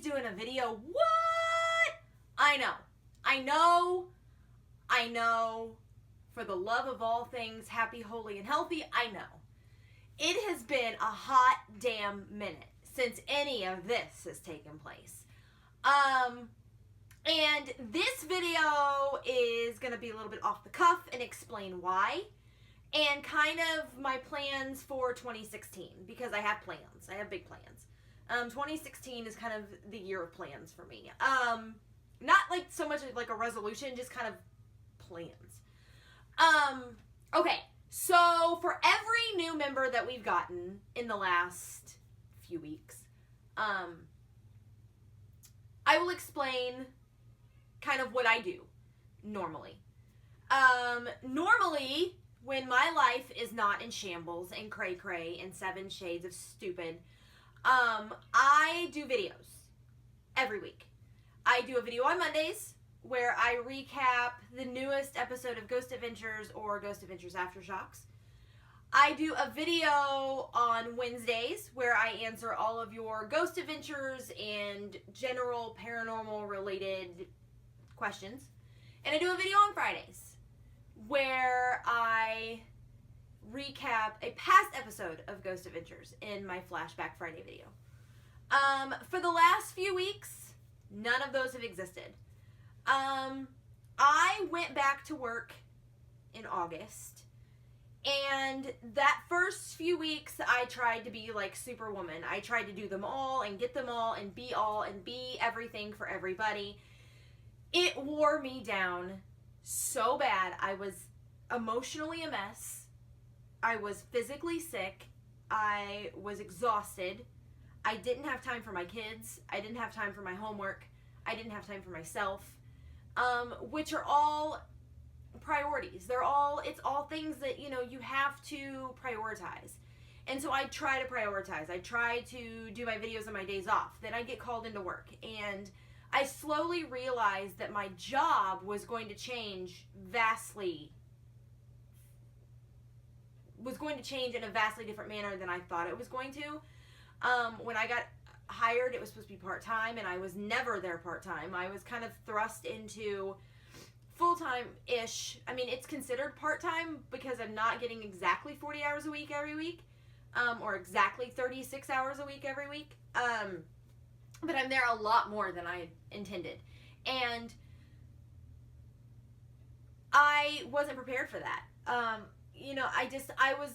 doing a video. What? I know. For the love of all things happy, holy, and healthy, I know. It has been a hot damn minute since any of this has taken place. And this video is going to be a little bit off the cuff and explain why. And kind of my plans for 2016, because I have plans. I have big plans. 2016 is kind of the year of plans for me. Not like so much like a resolution, just kind of plans. Okay, so for every new member that we've gotten in the last few weeks, I will explain kind of what I do normally. Normally, when my life is not in shambles and cray-cray and 7 shades of stupid, I do videos every week. I do a video on Mondays where I recap the newest episode of Ghost Adventures or Ghost Adventures Aftershocks. I do a video on Wednesdays where I answer all of your Ghost Adventures and general paranormal related questions. And I do a video on Fridays where I recap a past episode of Ghost Adventures in my Flashback Friday video. For the last few weeks, none of those have existed. I went back to work in August, and that first few weeks I tried to be like Superwoman. I tried to do them all and get them all and be everything for everybody. It wore me down so bad. I was emotionally a mess. I was physically sick. I was exhausted. I didn't have time for my kids. I didn't have time for my homework. I didn't have time for myself. Which are all priorities. It's all things that, you have to prioritize. And so I try to prioritize. I try to do my videos on my days off. Then I get called into work. And I slowly realized that my job was going to change in a vastly different manner than I thought it was going to. When I got hired, it was supposed to be part-time, and I was never there part-time. I was kind of thrust into full-time-ish. I mean, it's considered part-time because I'm not getting exactly 40 hours a week every week, or exactly 36 hours a week every week. But I'm there a lot more than I intended. And I wasn't prepared for that. I was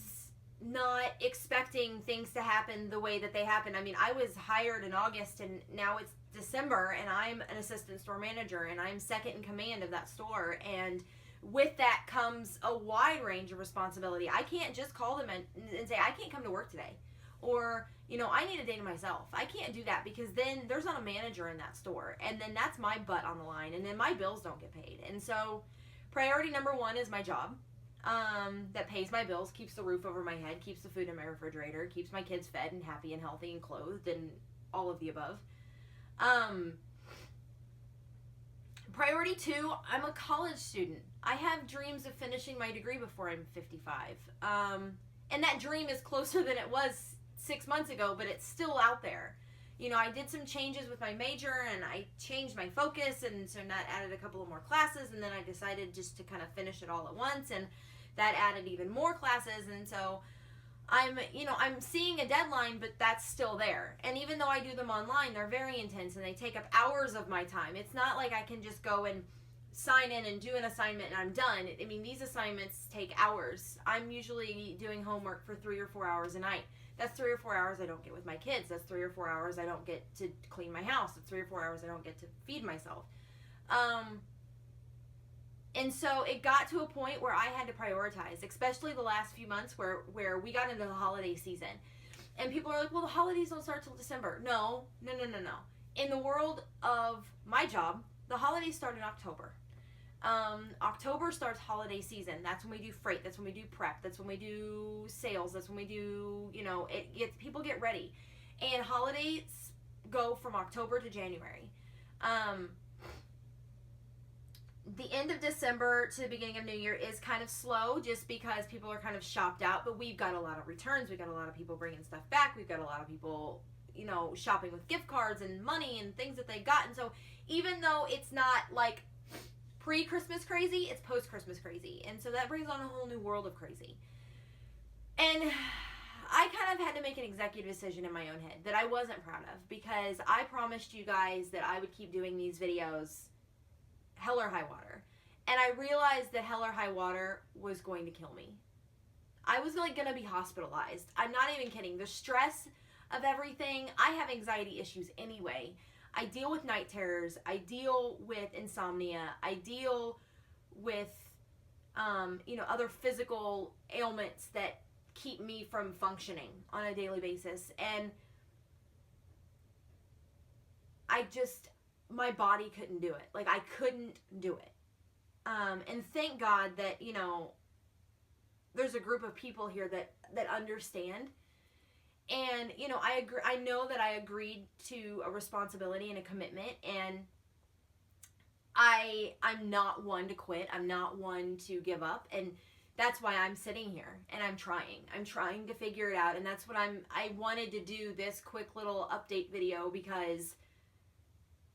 not expecting things to happen the way that they happened. I mean, I was hired in August, and now it's December, and I'm an assistant store manager, and I'm second in command of that store. And with that comes a wide range of responsibility. I can't just call them and say, I can't come to work today. Or, I need a day to myself. I can't do that because then there's not a manager in that store. And then that's my butt on the line. And then my bills don't get paid. And so priority number 1 is my job. That pays my bills, keeps the roof over my head, keeps the food in my refrigerator, keeps my kids fed and happy and healthy and clothed and all of the above. Priority 2, I'm a college student. I have dreams of finishing my degree before I'm 55. And that dream is closer than it was 6 months ago, but it's still out there. I did some changes with my major, and I changed my focus, and so that added a couple of more classes, and then I decided just to kind of finish it all at once, and that added even more classes. And so I'm seeing a deadline, but that's still there. And even though I do them online, they're very intense, and they take up hours of my time. It's not like I can just go and sign in and do an assignment and I'm done. I mean, these assignments take hours. I'm usually doing homework for 3 or 4 hours a night. That's 3 or 4 hours I don't get with my kids. That's 3 or 4 hours I don't get to clean my house. That's 3 or 4 hours I don't get to feed myself. And so it got to a point where I had to prioritize, especially the last few months where we got into the holiday season. And people are like, well, the holidays don't start till December. No. In the world of my job, the holidays start in October. October starts holiday season. That's when we do freight. That's when we do prep. That's when we do sales. That's when we do, people get ready. And holidays go from October to January. The end of December to the beginning of New Year is kind of slow just because people are kind of shopped out, but we've got a lot of returns. We've got a lot of people bringing stuff back. We've got a lot of people, you know, shopping with gift cards and money and things that they got. And so even though it's not like pre-Christmas crazy, it's post-Christmas crazy. And so that brings on a whole new world of crazy. And I kind of had to make an executive decision in my own head that I wasn't proud of, because I promised you guys that I would keep doing these videos hell or high water. And I realized that hell or high water was going to kill me. I was like going to be hospitalized. I'm not even kidding. The stress of everything, I have anxiety issues anyway. I deal with night terrors. I deal with insomnia. I deal with, you know, other physical ailments that keep me from functioning on a daily basis. And my body couldn't do it. Like, I couldn't do it. And thank God that, you know, there's a group of people here that understand. And, you know, I agree. I know that I agreed to a responsibility and a commitment, and I'm not one to quit. I'm not one to give up, and that's why I'm sitting here and I'm trying to figure it out. And that's what I wanted to do this quick little update video, because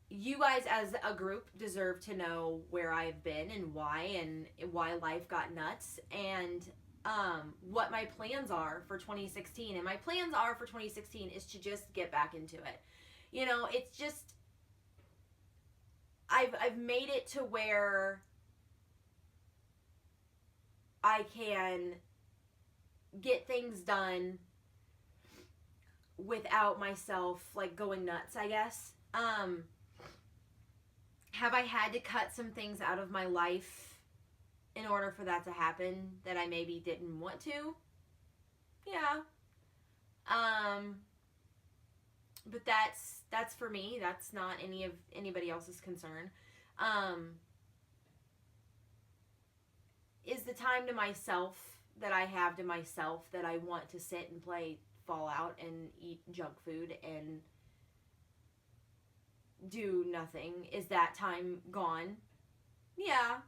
you guys as a group deserve to know where I've been and why life got nuts, and what my plans are for 2016. And my plans are for 2016 is to just get back into it. You know, it's just, I've made it to where I can get things done without myself like going nuts, I guess. Have I had to cut some things out of my life in order for that to happen that I maybe didn't want to? Yeah. But that's for me. That's not anybody else's concern. Is the time to myself that I have to myself that I want to sit and play Fallout and eat junk food and do nothing, is that time gone? Yeah.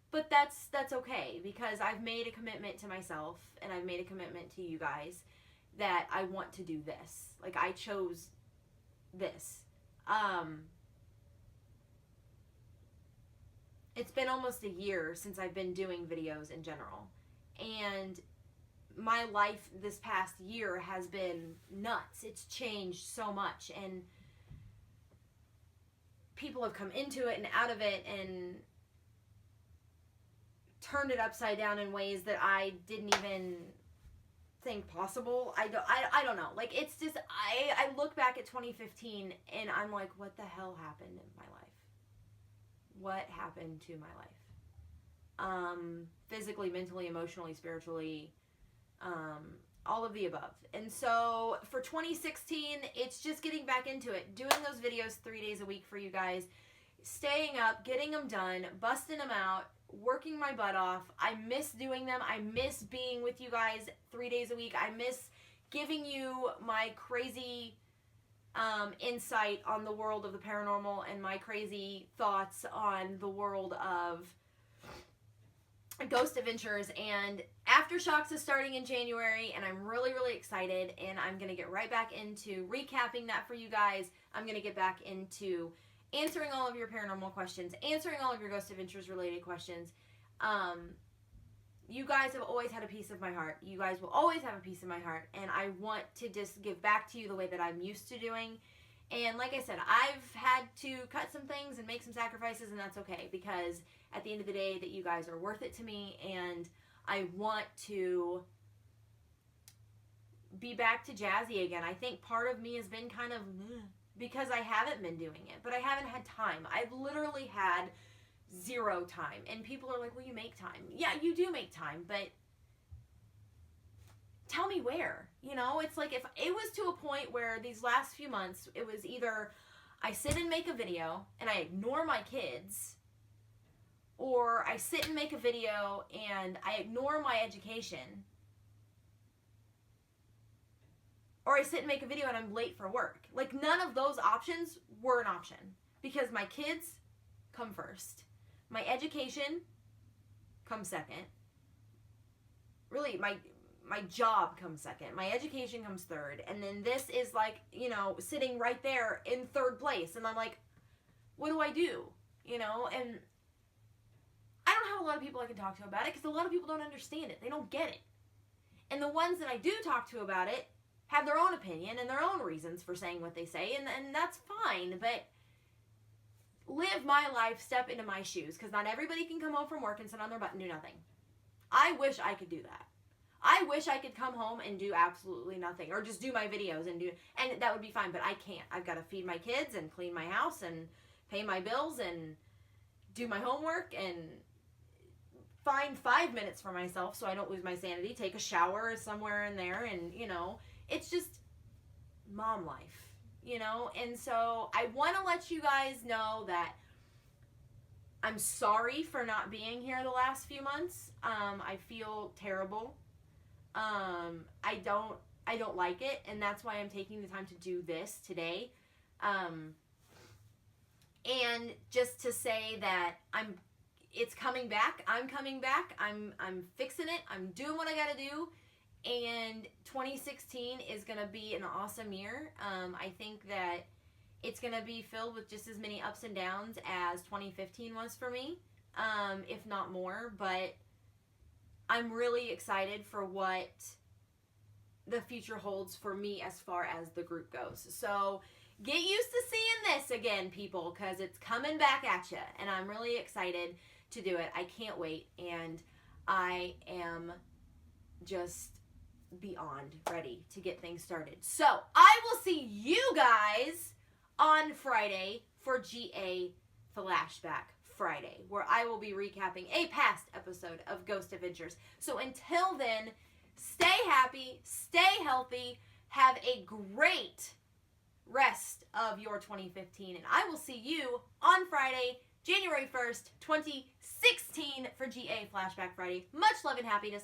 But that's okay, because I've made a commitment to myself and I've made a commitment to you guys that I want to do this. Like, I chose this. It's been almost a year since I've been doing videos in general. And my life this past year has been nuts. It's changed so much. And people have come into it and out of it and turned it upside down in ways that I didn't even think possible. I don't know. Like, it's just, I look back at 2015 and I'm like, what the hell happened in my life? What happened to my life? Physically, mentally, emotionally, spiritually, all of the above. And so for 2016, it's just getting back into it, doing those videos 3 days a week for you guys, staying up, getting them done, busting them out, working my butt off. I miss doing them. I miss being with you guys 3 days a week. I miss giving you my crazy insight on the world of the paranormal and my crazy thoughts on the world of ghost adventures. And Aftershocks is starting in January, and I'm really, really excited, and I'm going to get right back into recapping that for you guys. I'm going to get back into answering all of your paranormal questions, answering all of your ghost adventures related questions. You guys have always had a piece of my heart. You guys will always have a piece of my heart, and I want to just give back to you the way that I'm used to doing. And like I said, I've had to cut some things and make some sacrifices, and that's okay, because at the end of the day, that you guys are worth it to me, and I want to be back to Jazzy again. I think part of me has been kind of because I haven't been doing it, but I haven't had time. I've literally had zero time. And people are like, well, you make time. Yeah, you do make time, but tell me where. You know, it's like, if it was to a point where these last few months, it was either I sit and make a video and I ignore my kids, or I sit and make a video and I ignore my education, or I sit and make a video and I'm late for work. Like, none of those options were an option, because my kids come first. My education comes second. Really, my job comes second, my education comes third, and then this is like, you know, sitting right there in third place, and I'm like, what do I do? You know, and I don't have a lot of people I can talk to about it because a lot of people don't understand it. They don't get it. And the ones that I do talk to about it have their own opinion and their own reasons for saying what they say, and that's fine, but live my life, step into my shoes, because not everybody can come home from work and sit on their butt and do nothing. I wish I could do that. I wish I could come home and do absolutely nothing, or just do my videos and that would be fine, but I can't. I've got to feed my kids and clean my house and pay my bills and do my homework and find 5 minutes for myself so I don't lose my sanity, take a shower somewhere in there, and, you know, it's just mom life, you know? And so I want to let you guys know that I'm sorry for not being here the last few months. I feel terrible. I don't like it, and that's why I'm taking the time to do this today. And just to say that it's coming back. I'm coming back. I'm fixing it. I'm doing what I got to do. And 2016 is going to be an awesome year. I think that it's going to be filled with just as many ups and downs as 2015 was for me, if not more. But I'm really excited for what the future holds for me as far as the group goes. So get used to seeing this again, people, because it's coming back at you. And I'm really excited to do it. I can't wait. And I am just beyond ready to get things started. So I will see you guys on Friday for GA Flashback Friday, where I will be recapping a past episode of Ghost Adventures. So until then, stay happy, stay healthy, have a great rest of your 2015, and I will see you on Friday, January 1st, 2016 for GA Flashback Friday. Much love and happiness.